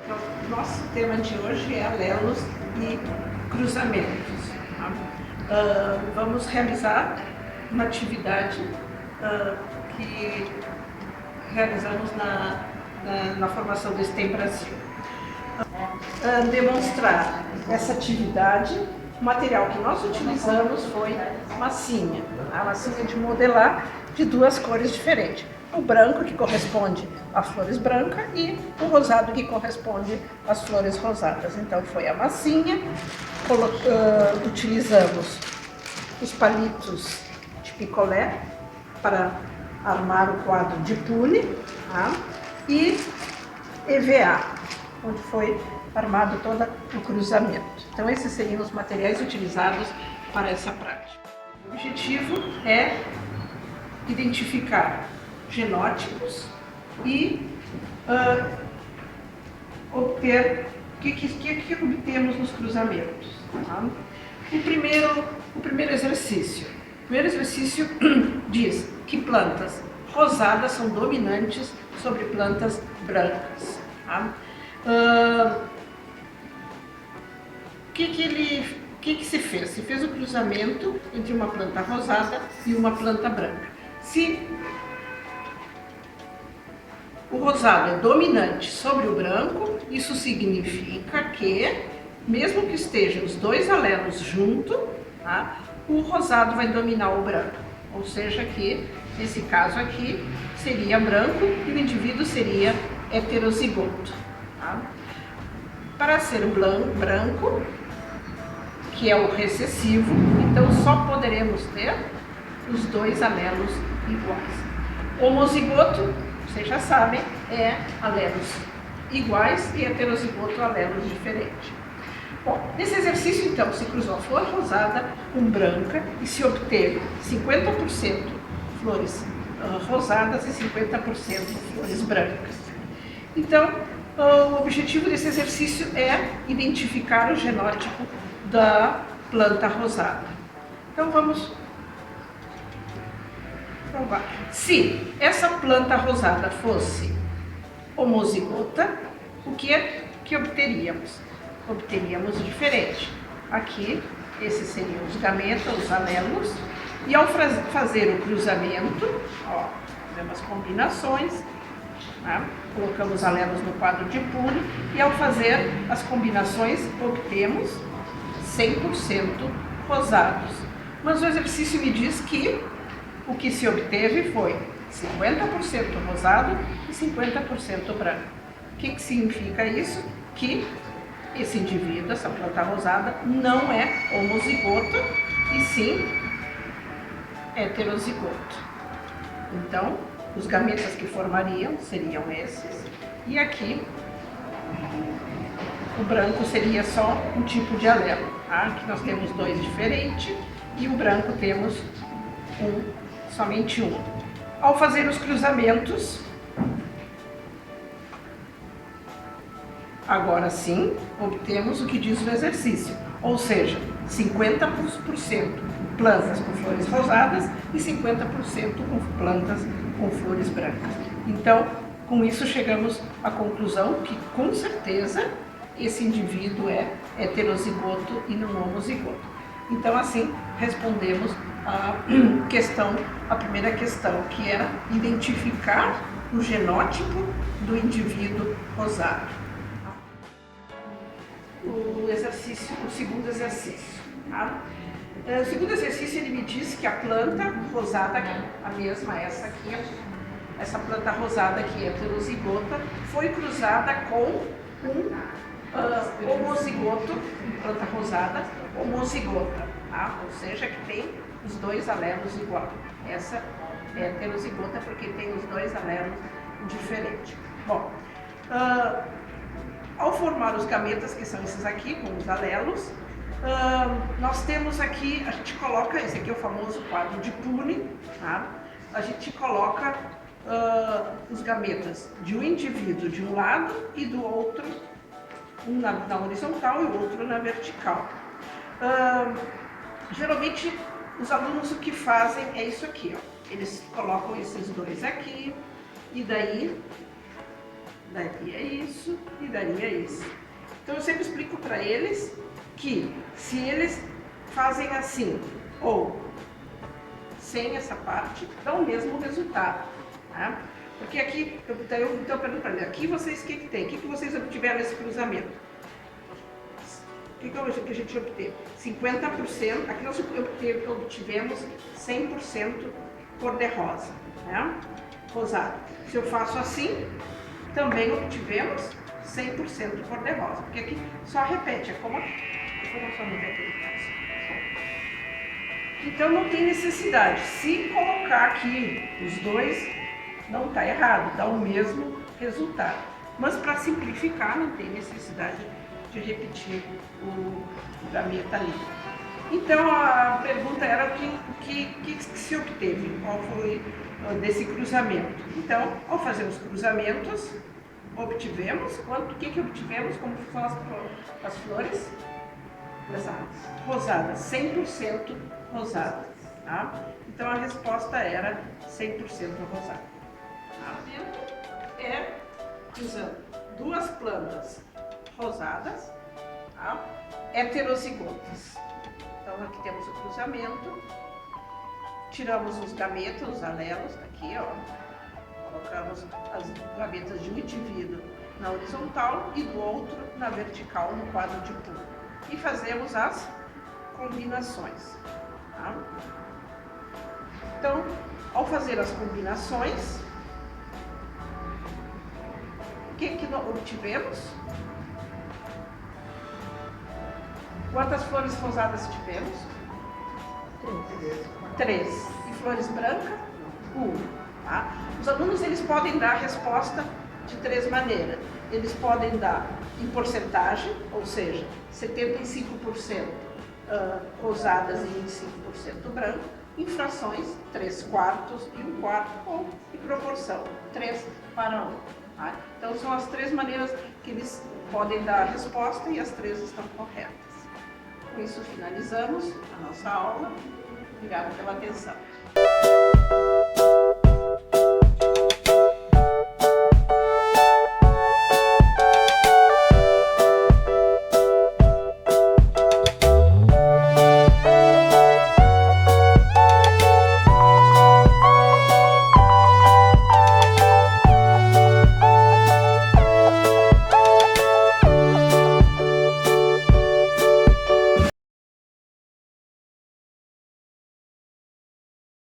Então, nosso tema de hoje é alelos e cruzamentos. Tá? Vamos realizar uma atividade que realizamos na formação do STEM Brasil. Demonstrar essa atividade, o material que nós utilizamos foi massinha, a massinha de modelar de duas cores diferentes. O branco, que corresponde às flores brancas, e o rosado, que corresponde às flores rosadas. Então, foi a massinha, utilizamos os palitos de picolé para armar o quadro de pule, tá? E EVA, onde foi armado todo o cruzamento. Então, esses seriam os materiais utilizados para essa prática. O objetivo é identificar genótipos e obter o que obtemos nos cruzamentos. Tá? O primeiro exercício. O primeiro exercício diz que plantas rosadas são dominantes sobre plantas brancas. Tá? O que se fez? Se fez o cruzamento entre uma planta rosada e uma planta branca. Se o rosado é dominante sobre o branco, isso significa que, mesmo que estejam os dois alelos juntos, tá, o rosado vai dominar o branco. Ou seja, que nesse caso aqui seria branco e o indivíduo seria heterozigoto. Tá? Para ser branco, que é o recessivo, então só poderemos ter os dois alelos iguais. Homozigoto, vocês já sabem, é alelos iguais e heterozigoto alelos diferentes. Bom, nesse exercício, então, se cruzou a flor rosada com branca e se obteve 50% flores rosadas e 50% flores brancas. Então, o objetivo desse exercício é identificar o genótipo da planta rosada. Então, vamos provar. Se essa planta rosada fosse homozigota, o que obteríamos? Obteríamos diferente. Aqui, esses seriam os gametas, os alelos, e ao fazer o cruzamento, ó, fazemos as combinações, tá? Colocamos alelos no quadro de pule, e ao fazer as combinações, obtemos 100% rosados. Mas o exercício me diz que o que se obteve foi 50% rosado e 50% branco. O que significa isso? Que esse indivíduo, essa planta rosada, não é homozigoto e sim heterozigoto. Então, os gametas que formariam seriam esses, e aqui o branco seria só um tipo de alelo. Tá? Aqui nós temos dois diferentes e o branco temos somente um. Ao fazer os cruzamentos, agora sim, obtemos o que diz o exercício, ou seja, 50% plantas com flores rosadas e 50% com plantas com flores brancas. Então, com isso chegamos à conclusão que, com certeza, esse indivíduo é heterozigoto e não homozigoto. Então, assim, respondemos a primeira questão, que era identificar o genótipo do indivíduo rosado. O segundo exercício. Tá? O segundo exercício, ele me diz que a planta rosada, a mesma, essa aqui, essa planta rosada aqui, heterozigota, foi cruzada com um homozigoto, planta rosada, homozigota, tá? Ou seja, que tem os dois alelos igual. Essa é heterozigota porque tem os dois alelos diferentes. Bom, ao formar os gametas, que são esses aqui, com os alelos, nós temos aqui, a gente coloca, esse aqui é o famoso quadro de pule, tá? A gente coloca os gametas de um indivíduo de um lado e do outro, um na horizontal e o outro na vertical. Geralmente, os alunos o que fazem é isso aqui, ó. Eles colocam esses dois aqui e daí daria isso e daria isso. Então eu sempre explico para eles que se eles fazem assim ou sem essa parte, dá o mesmo resultado. Tá? Porque aqui, eu pergunto para eles, aqui vocês o que tem? O que vocês obtiveram nesse cruzamento? O que a gente obteve? 50%, aqui nós obtivemos 100% cor de rosa, né? Rosado. Se eu faço assim, também obtivemos 100% cor de rosa, porque aqui só repete, é como só repete no caso. Então não tem necessidade. Se colocar aqui os dois, não está errado, dá o mesmo resultado. Mas para simplificar, não tem necessidade de repetir o gameta ali. Então a pergunta era o que se obteve, qual foi desse cruzamento. Então, ao fazer os cruzamentos, obtivemos, o que obtivemos, como são as flores? Rosadas, 100% rosadas. Tá? Então a resposta era 100% rosada. É usando duas plantas rosadas, tá? Heterozigotas. Então aqui temos o cruzamento, tiramos os gametas, os alelos daqui, ó. Colocamos as gametas de um indivíduo na horizontal e do outro na vertical no quadro de pulo. E fazemos as combinações. Tá? Então, ao fazer as combinações, o que nós obtivemos? Quantas flores rosadas tivemos? 3. E flores brancas? 1. Tá? Os alunos eles podem dar a resposta de 3 maneiras. Eles podem dar em porcentagem, ou seja, 75% rosadas e 25% branco, em frações, 3/4 e 1/4, ou em proporção, 3 para 1. Tá? Então são as 3 maneiras que eles podem dar a resposta e as 3 estão corretas. Com isso finalizamos a nossa aula. Obrigada pela atenção.